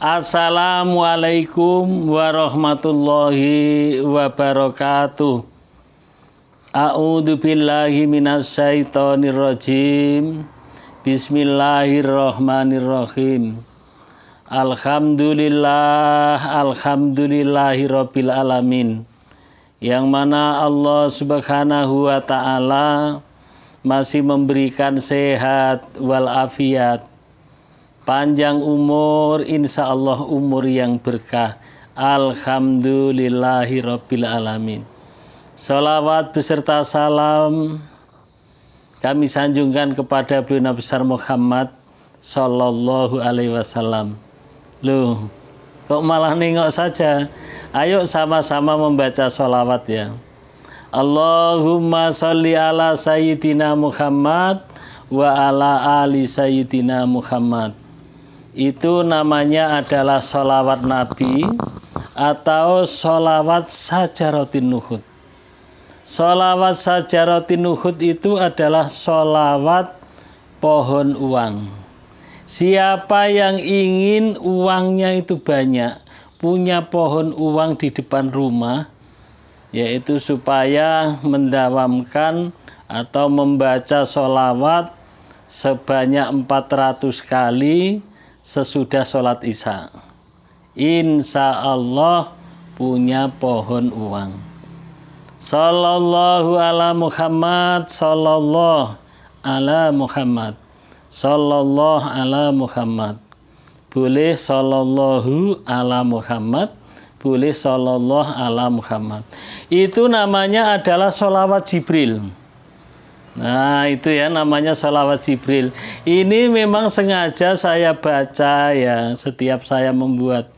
Assalamualaikum warahmatullahi wabarakatuh. A'udzu billahi minasyaitonir rajim. Bismillahirrahmanirrahim. Alhamdulillahirabbil alamin. Yang mana Allah Subhanahu wa taala masih memberikan sehat walafiat, panjang umur, insya Allah umur yang berkah. Alhamdulillahirabbil alamin. Salawat beserta salam kami sanjungkan kepada beliau Nabi besar Muhammad sallallahu alaihi wasallam. Loh, kok malah nengok saja? Ayo sama-sama membaca salawat ya. Allahumma sholli ala sayyidina Muhammad wa ala ali sayyidina Muhammad. Itu namanya adalah sholawat Nabi atau sholawat sajaratin nuhud. Sholawat sajaratin nuhud itu adalah sholawat pohon uang. Siapa yang ingin uangnya itu banyak, punya pohon uang di depan rumah, yaitu supaya mendawamkan atau membaca sholawat sebanyak 400 kali sesudah sholat isya, insya Allah punya pohon uang. Sallallahu ala Muhammad, sallallahu ala Muhammad, sallallahu ala Muhammad. Boleh sallallahu ala Muhammad, boleh sallallahu ala Muhammad. Itu namanya adalah sholawat Jibril. Nah itu ya namanya sholawat Jibril. Ini memang sengaja saya baca ya setiap saya membuat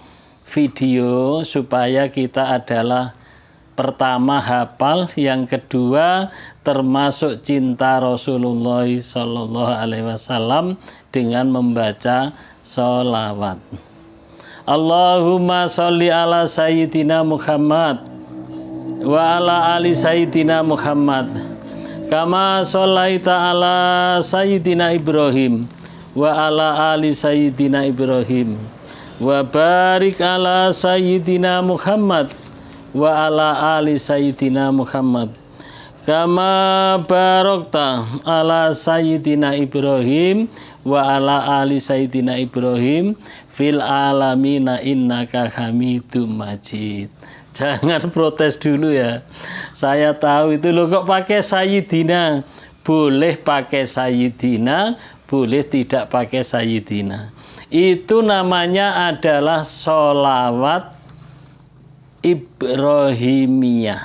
video supaya kita adalah pertama hafal, yang kedua termasuk cinta Rasulullah Sallallahu Alaihi Wasallam dengan membaca sholawat. Allahumma sholli ala sayyidina Muhammad wa ala ali sayyidina Muhammad. Kama sholaita ala sayyidina Ibrahim wa ala ali sayyidina Ibrahim wa barik ala sayyidina Muhammad wa ala ali sayyidina Muhammad. Kama barokta ala sayyidina Ibrahim wa ala ali sayyidina Ibrahim fil alamina innaka hamidum majid. Jangan protes dulu ya. Saya tahu itu loh, kok pakai sayyidina. Boleh pakai sayyidina, boleh tidak pakai sayyidina. Itu namanya adalah sholawat Ibrahimiyah.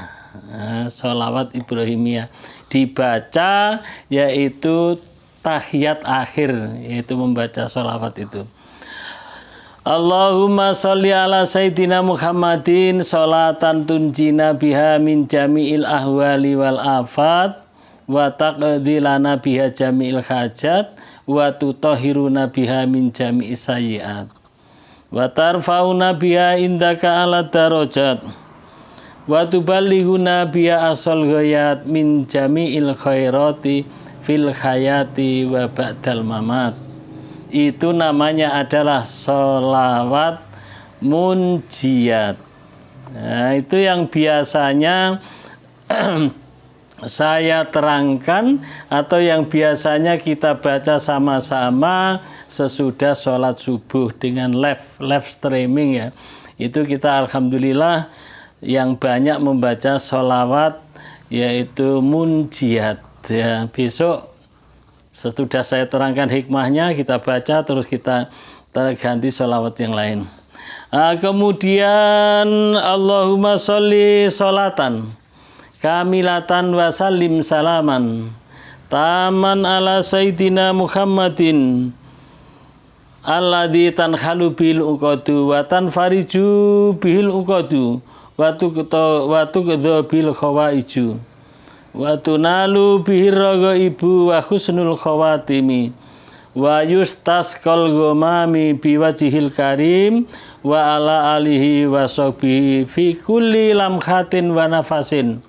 Nah, sholawat Ibrahimiyah dibaca yaitu tahiyat akhir, yaitu membaca sholawat itu. Allahumma sholli ala sayyidina Muhammadin sholatan tunjina biha min jami'il ahwali wal afat wa taqdi lana biha jami'il hajat wa tutahhiruna biha min jami'is sayyi'at wa tarfa'una biha indaka ala darajat wa tuballighuna biha asal ghayat min jami'il khairati fil hayati wa ba'dal mamat. Itu namanya adalah sholawat munjiat. Nah, itu yang biasanya saya terangkan atau yang biasanya kita baca sama-sama sesudah sholat subuh dengan live streaming ya. Itu kita alhamdulillah yang banyak membaca sholawat yaitu munjiat ya. Besok sesudah saya terangkan hikmahnya, kita baca terus kita terganti sholawat yang lain. Kemudian Allahumma sholli sholatan kamilatan wa sallim salaman taman ala sayyidina Muhammadin alladzi tanhalu bil uqadu wa tanfariju bil uqadu wa tuqda bil khawaiju wa tunalu bihir ibu wa husnul khawatimi wa yustasqal ghamami biwajhil karim wa ala alihi wa sahbihi fi kulli lamhatin wa nafasin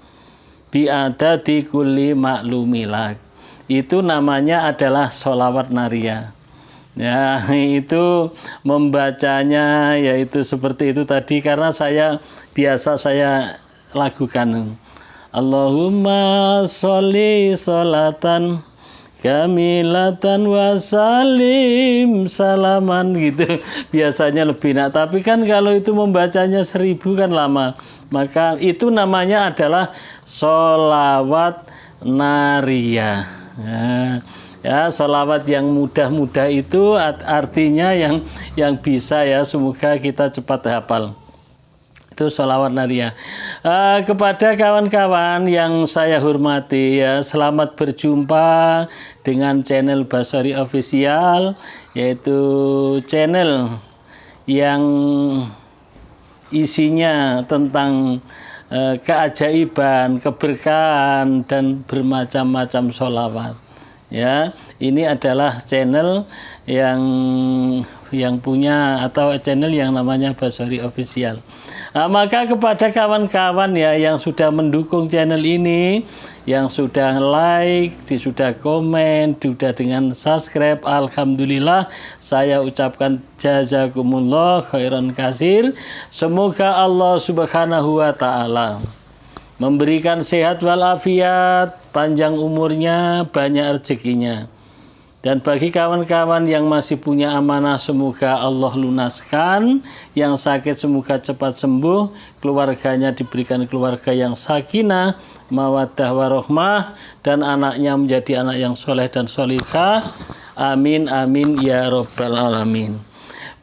bi adadi kulli maklumilak. Itu namanya adalah sholawat nariyah. Ya, itu membacanya yaitu seperti itu tadi karena biasa saya lakukan. Allahumma sholli sholatan kamilatan wa salim salaman gitu. Biasanya lebih enak. Tapi kan kalau itu membacanya 1000 kan lama. Maka itu namanya adalah sholawat nariyah. Ya, sholawat yang mudah-mudah itu artinya yang bisa ya, semoga kita cepat hafal. Itu sholawat nariyah. Kepada kawan-kawan yang saya hormati ya, selamat berjumpa dengan channel Basori Official, yaitu channel yang isinya tentang keajaiban, keberkahan dan bermacam-macam sholawat. Ya, ini adalah channel yang punya atau channel yang namanya Basori Official. Maka kepada kawan-kawan ya yang sudah mendukung channel ini, yang sudah like, sudah komen, sudah dengan subscribe, alhamdulillah saya ucapkan jazakumullah khairan katsir. Semoga Allah Subhanahu wa taala memberikan sehat walafiat, panjang umurnya, banyak rezekinya. Dan bagi kawan-kawan yang masih punya amanah, semoga Allah lunaskan. Yang sakit semoga cepat sembuh, keluarganya diberikan keluarga yang sakinah, mawaddah warahmah, dan anaknya menjadi anak yang soleh dan solihah. Amin, amin, ya robbal alamin.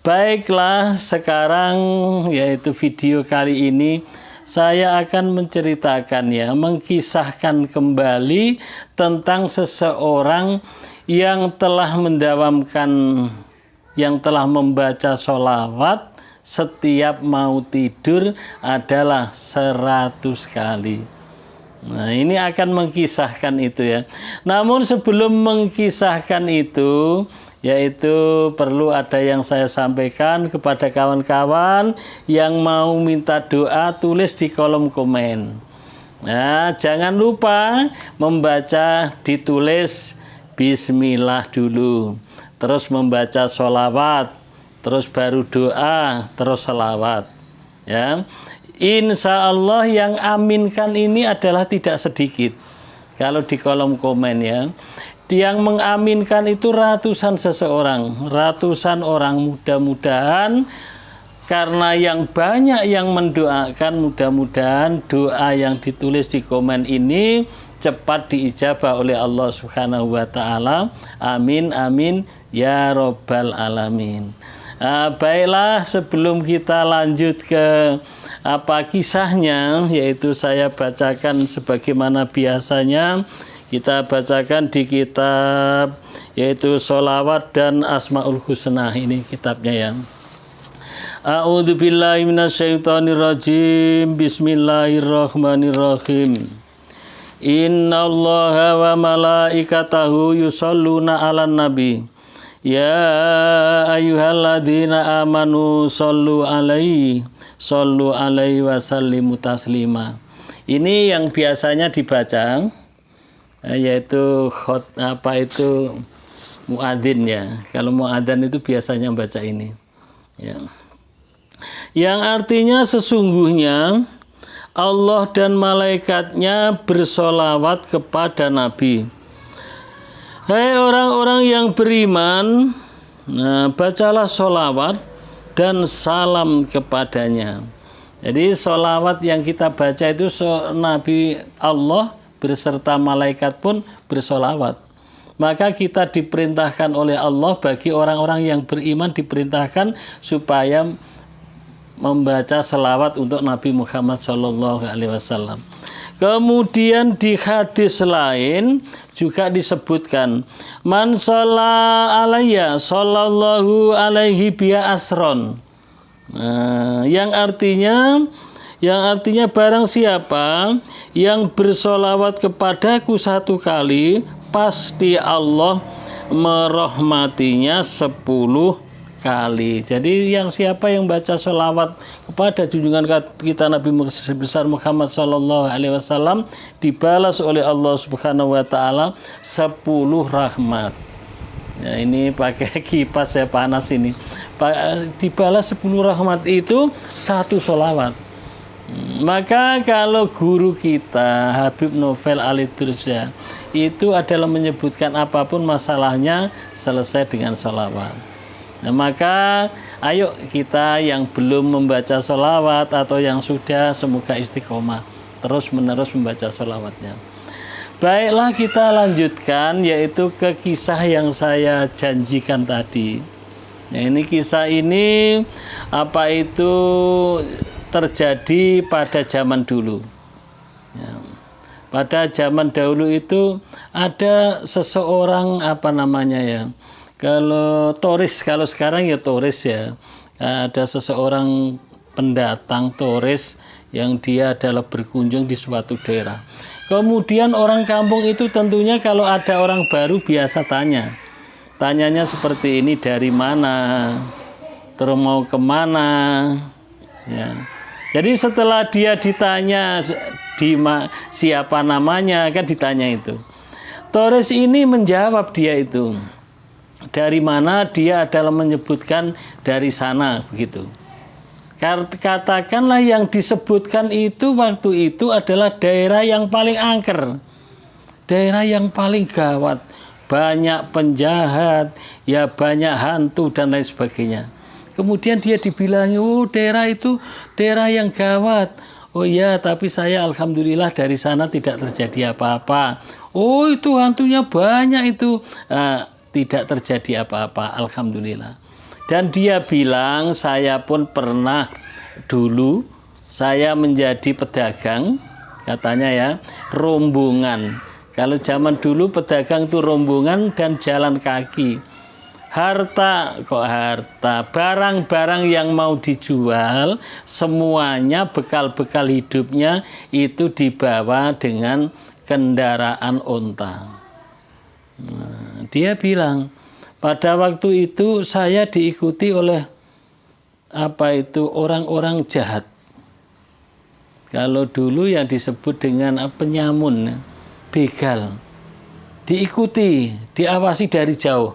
Baiklah, sekarang yaitu video kali ini saya akan menceritakan ya, mengkisahkan kembali tentang seseorang yang telah mendawamkan, yang telah membaca sholawat setiap mau tidur adalah 100 kali. Nah, ini akan mengkisahkan itu ya. Namun sebelum mengkisahkan itu, yaitu perlu ada yang saya sampaikan kepada kawan-kawan yang mau minta doa, tulis di kolom komen. Nah, jangan lupa membaca, ditulis bismillah dulu, terus membaca sholawat, terus baru doa, terus sholawat. Ya, insya Allah yang aminkan ini adalah tidak sedikit. Kalau di kolom komen ya, yang mengaminkan itu ratusan seseorang, ratusan orang. Mudah-mudahan karena yang banyak yang mendoakan, mudah-mudahan doa yang ditulis di komen ini cepat diijabah oleh Allah Subhanahu wa taala. Amin, amin, ya robbal alamin. Baiklah, sebelum kita lanjut ke kisahnya, yaitu saya bacakan sebagaimana biasanya kita bacakan di kitab yaitu Sholawat dan Asmaul Husna. Ini kitabnya ya. A'udzubillahi minasyaitonirrajim. Bismillahirrahmanirrahim. Innallaha wa malaikatahu yusholluna 'alan nabi. Ya ayyuhalladzina amanu shollu alaihi wa sallimu taslima. Ini yang biasanya dibaca, yaitu muadzin ya. Kalau muadzin itu biasanya baca ini. Ya. Yang artinya sesungguhnya Allah dan malaikatnya bersolawat kepada Nabi. Hai orang-orang yang beriman, bacalah solawat dan salam kepadanya. Jadi solawat yang kita baca itu Nabi Allah beserta malaikat pun bersolawat. Maka kita diperintahkan oleh Allah, bagi orang-orang yang beriman diperintahkan supaya membaca selawat untuk Nabi Muhammad SAW. Kemudian di hadis lain juga disebutkan, man sholla alayya sallallahu alaihi biya asron. Yang artinya barang siapa yang bersolawat kepadaku 1 kali, pasti Allah merahmatinya 10 kali. Jadi siapa yang baca sholawat kepada junjungan kita Nabi besar Muhammad SAW, dibalas oleh Allah Subhanahu wa taala 10 rahmat. Ya, ini pakai kipas saya panas ini. Dibalas 10 rahmat itu 1 sholawat. Maka kalau guru kita Habib Novel Alidrasya itu adalah menyebutkan apapun masalahnya selesai dengan sholawat. Nah, maka ayo kita yang belum membaca sholawat atau yang sudah, semoga istiqomah terus menerus membaca sholawatnya. Baiklah, kita lanjutkan yaitu ke kisah yang saya janjikan tadi. Nah, ini kisah ini apa itu terjadi pada zaman dulu. Ya. Pada zaman dahulu itu ada seseorang apa namanya ya? Kalau turis, kalau sekarang ya turis ya. Ada seseorang pendatang turis yang dia adalah berkunjung di suatu daerah. Kemudian orang kampung itu tentunya kalau ada orang baru biasa tanya. Tanyanya seperti ini, dari mana? Terus mau kemana? Ya. Jadi setelah dia ditanya siapa namanya, kan ditanya itu. Torres ini menjawab dia itu. Dari mana? Dia adalah menyebutkan dari sana, begitu. Katakanlah yang disebutkan itu waktu itu adalah daerah yang paling angker, daerah yang paling gawat, banyak penjahat, ya banyak hantu dan lain sebagainya. Kemudian dia dibilang, oh daerah itu daerah yang gawat. Oh iya, tapi saya alhamdulillah dari sana tidak terjadi apa-apa. Oh itu hantunya banyak itu, tidak terjadi apa-apa, alhamdulillah. Dan dia bilang, saya pun pernah dulu, saya menjadi pedagang, katanya ya, rombongan. Kalau zaman dulu pedagang itu rombongan dan jalan kaki. Barang-barang yang mau dijual, semuanya bekal-bekal hidupnya itu dibawa dengan kendaraan onta. Nah, dia bilang, pada waktu itu saya diikuti oleh orang-orang jahat. Kalau dulu yang disebut dengan penyamun, begal. Diikuti, diawasi dari jauh.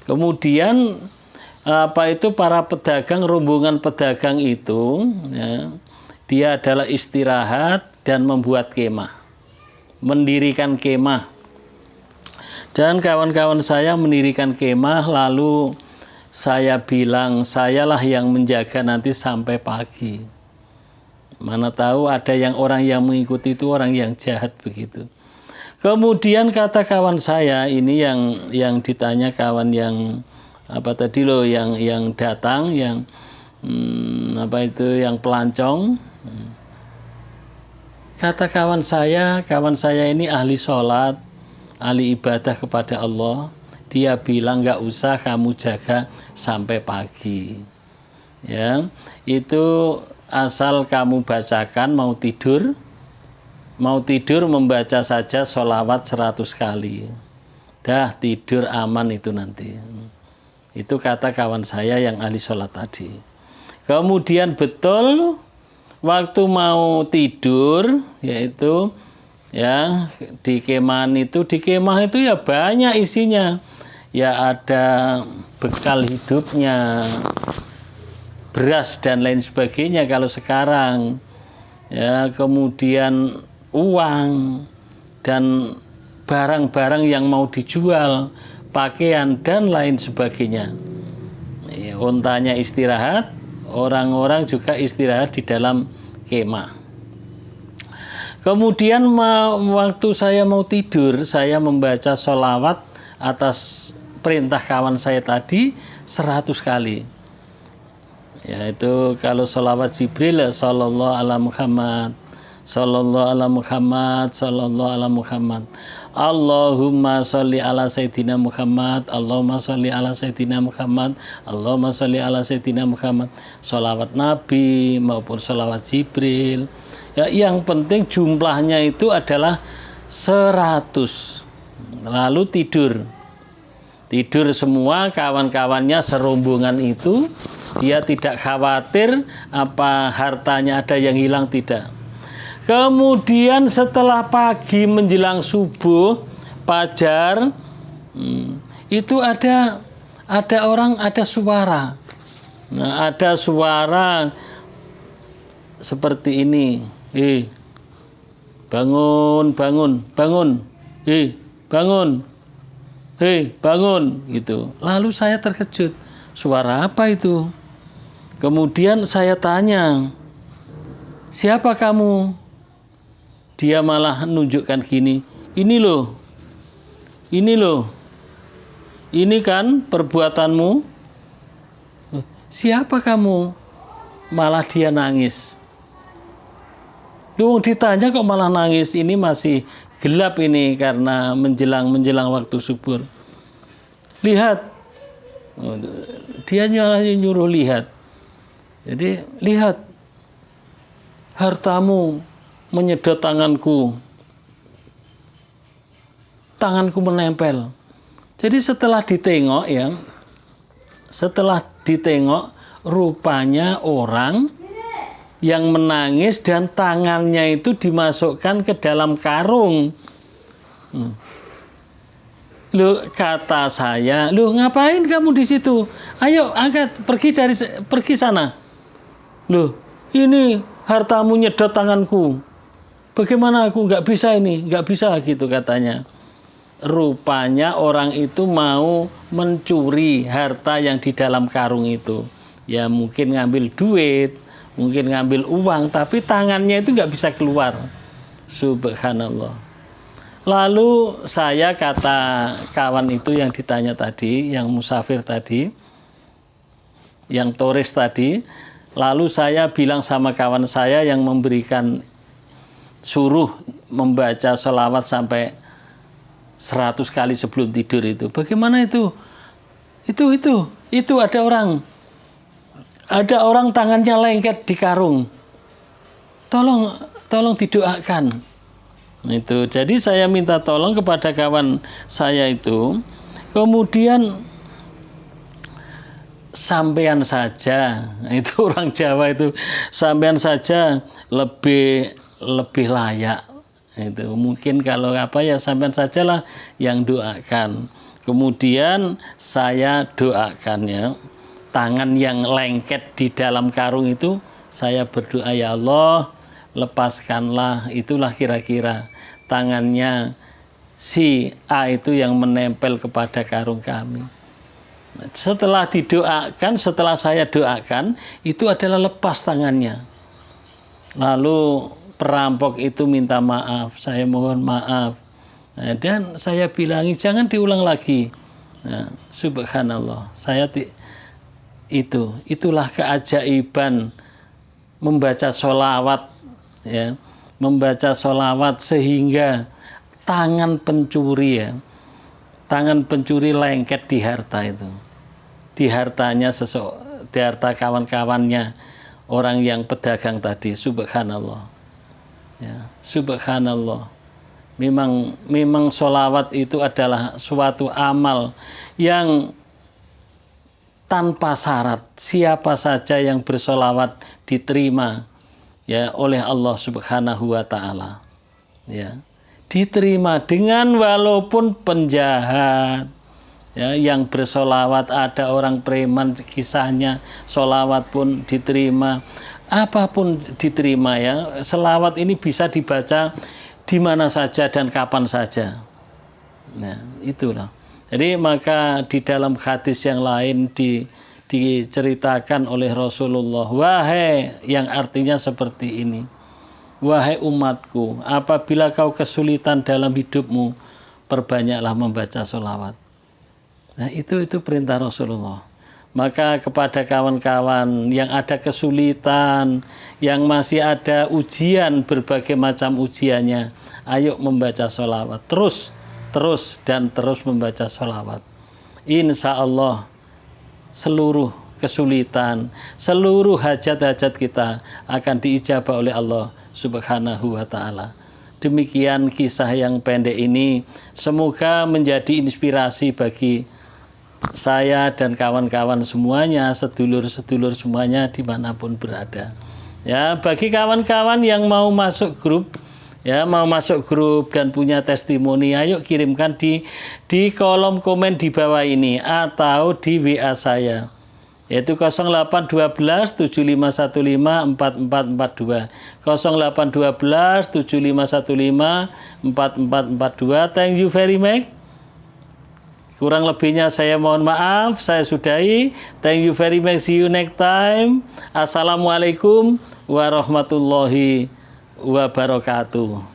Kemudian para pedagang, rombongan pedagang itu, ya, dia adalah istirahat dan membuat kemah, mendirikan kemah. Dan kawan-kawan saya mendirikan kemah, lalu saya bilang, sayalah yang menjaga nanti sampai pagi. Mana tahu ada orang yang mengikuti itu orang yang jahat begitu. Kemudian kata kawan saya ini yang ditanya kawan yang yang datang, yang yang pelancong. Kata kawan saya ini ahli sholat, ahli ibadah kepada Allah. Dia bilang nggak usah kamu jaga sampai pagi, ya itu asal kamu bacakan mau tidur membaca saja sholawat 100 kali, dah tidur aman itu nanti. Itu kata kawan saya yang ahli sholat tadi. Kemudian betul waktu mau tidur, yaitu ya di kemah itu ya banyak isinya. Ya ada bekal hidupnya, beras dan lain sebagainya kalau sekarang. Ya, kemudian uang dan barang-barang yang mau dijual, pakaian dan lain sebagainya. Ya, ontanya istirahat, orang-orang juga istirahat di dalam kemah. Kemudian waktu saya mau tidur, saya membaca sholawat atas perintah kawan saya tadi 100 kali. Yaitu kalau sholawat Jibril, sallallahu ala Muhammad, sallallahu ala Muhammad, sallallahu ala Muhammad. Allahumma sholli ala Sayyidina Muhammad, Allahumma sholli ala Sayyidina Muhammad, Allahumma sholli ala Sayyidina Muhammad. Sholawat Nabi maupun sholawat Jibril. Ya, yang penting jumlahnya itu adalah 100. Lalu tidur semua kawan-kawannya serombongan itu, dia tidak khawatir apa hartanya ada yang hilang, tidak. Kemudian setelah pagi menjelang subuh, fajar, itu ada orang, ada suara. Nah, ada suara seperti ini. Bangun, bangun, bangun. Bangun. Bangun gitu. Lalu saya terkejut. Suara apa itu? Kemudian saya tanya, siapa kamu? Dia malah nunjukkan gini, ini loh, ini kan perbuatanmu. Siapa kamu? Malah dia nangis. Lu ditanya kok malah nangis, ini masih gelap ini karena menjelang waktu subuh. Lihat, dia nyuruh lihat. Jadi lihat, hartamu menyedot tanganku menempel. Jadi setelah ditengok rupanya orang yang menangis dan tangannya itu dimasukkan ke dalam karung. Loh, kata saya, loh ngapain kamu di situ? Ayo angkat, pergi sana. Loh, ini hartamu nyedot tanganku. Bagaimana aku nggak bisa gitu katanya. Rupanya orang itu mau mencuri harta yang di dalam karung itu. Ya mungkin ngambil duit, mungkin ngambil uang, tapi tangannya itu nggak bisa keluar. Subhanallah. Lalu saya kata kawan itu yang ditanya tadi, yang musafir tadi, yang turis tadi, lalu saya bilang sama kawan saya yang memberikan suruh membaca sholawat sampai 100 kali sebelum tidur itu. Bagaimana itu? Itu ada orang tangannya lengket di karung. Tolong didoakan. Itu. Jadi saya minta tolong kepada kawan saya itu. Kemudian sampean saja, itu orang Jawa itu, sampean saja lebih layak. Itu mungkin kalau sampean sajalah yang doakan. Kemudian saya doakan ya, tangan yang lengket di dalam karung itu saya berdoa, ya Allah, lepaskanlah, itulah kira-kira tangannya si A itu yang menempel kepada karung kami. Setelah didoakan, setelah saya doakan, itu adalah lepas tangannya. Lalu perampok itu minta maaf, saya mohon maaf. Nah, dan saya bilangi jangan diulang lagi. Nah, subhanallah, itulah keajaiban membaca sholawat, ya, membaca sholawat sehingga tangan pencuri lengket di harta itu, di hartanya di harta kawan-kawannya orang yang pedagang tadi. Subhanallah. Ya, subhanallah. Memang sholawat itu adalah suatu amal yang tanpa syarat. Siapa saja yang bersolawat diterima ya oleh Allah Subhanahu wa taala. Ya. Diterima dengan walaupun penjahat. Ya, yang bersolawat, ada orang preman kisahnya, solawat pun diterima, apapun diterima ya. Selawat ini bisa dibaca di mana saja dan kapan saja. Nah, itulah. Jadi maka di dalam hadis yang lain diceritakan oleh Rasulullah, wahai, yang artinya seperti ini, wahai umatku, apabila kau kesulitan dalam hidupmu, perbanyaklah membaca sholawat. Nah, itu perintah Rasulullah. Maka kepada kawan-kawan yang ada kesulitan, yang masih ada ujian, berbagai macam ujiannya, ayo membaca sholawat. Terus membaca sholawat. Insya Allah seluruh kesulitan, seluruh hajat-hajat kita akan diijabah oleh Allah Subhanahu wa ta'ala. Demikian kisah yang pendek ini, semoga menjadi inspirasi bagi saya dan kawan-kawan semuanya, sedulur-sedulur semuanya dimanapun berada. Ya, bagi kawan-kawan yang mau masuk grup Ya, mau masuk grup dan punya testimoni, ayo kirimkan di kolom komen di bawah ini atau di WA saya. Yaitu 0812 7515 4442. 0812 7515 4442. Thank you very much. Kurang lebihnya saya mohon maaf, saya sudahi. Thank you very much. See you next time. Assalamualaikum warahmatullahi wabarakatuh.